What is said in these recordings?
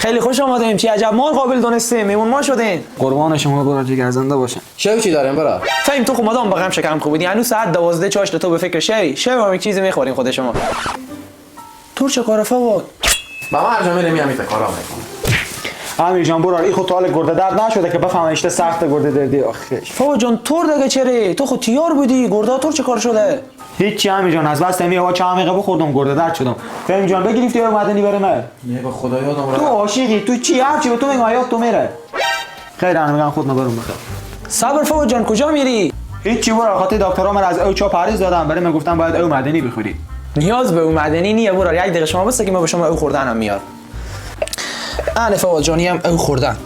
خیلی خوش آمدیم. چه عجب ما قابل دونستیم، میمون ما شدین. قربان شما برا جگرزنده باشن. شو چی داریم برا؟ فهم تو خود مدام بقیم شکرم خوب بودی. هنوز ساعت 12 چاشت تو به فکر شی هم یک چیزی میخوریم خود شما. تو چه کار فواد؟ با ما هر جا میریم میام کارا میکنم. امیر جان برار این خود طال گرده درد نشده که بفهمم اشته سخت گرده دردی آخش. فواد جان تور دیگه چره؟ تو خود تیار بودی گرده تور چه کار شده؟ هیچی امیر جان از بس تمی هوا چه عمیقه بخوردم گرده درد شدم. فهم جان بگیرید یارو مدنی بره من. نه به خدا یادم تو عاشقی تو چی هر چی به تو میگم حیات تو میره. خیر انا میگم خود نبرم بخیر. صبر فواد جان کجا میری؟ هیچی برار خاطر دکترا من از او چا پریز دادم برای من گفتم باید او مدنی بخوری. نیاز به او مدنی نیه برار. یک دقیقه شما بس که ما به شما او خوردنم میاد. انا فواد جانی هم او خوردن.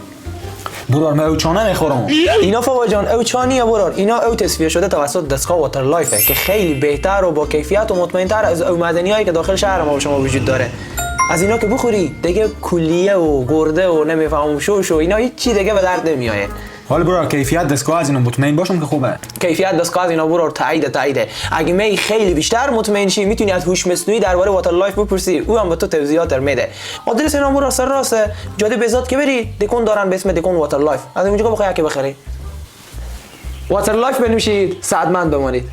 برار من او چانه نمیخورم. اینا فواد جان او چانیه برار. اینا او تصفیه شده توسط دستگاه واتر لایفه که خیلی بهتر و با کیفیت و مطمئن‌تر از او مدنیایی که داخل شهر ما به شما وجود داره. از اینا که بخوری دیگه کلیه و گرده و نمیفهمم شو اینا هیچ چی دیگه به درد نمیآید. حالا برار کیفیت دستگاه از اینا مطمئن باشم که خوبه. کیفیت دستگاه از اینا برار تاییده. اگه می خیلی بیشتر مطمئن شی میتونی از هوش مصنوعی درباره واتر لایف بپرسی، او هم به تو توضیحات میده. آدرس اینا برار سر راسته جاده بهزاد که بری دکون دارن به اسم دکون واتر لایف. از اونجا بخوای که بخری. واتر لایف بنوشید سعادتمند بمانید.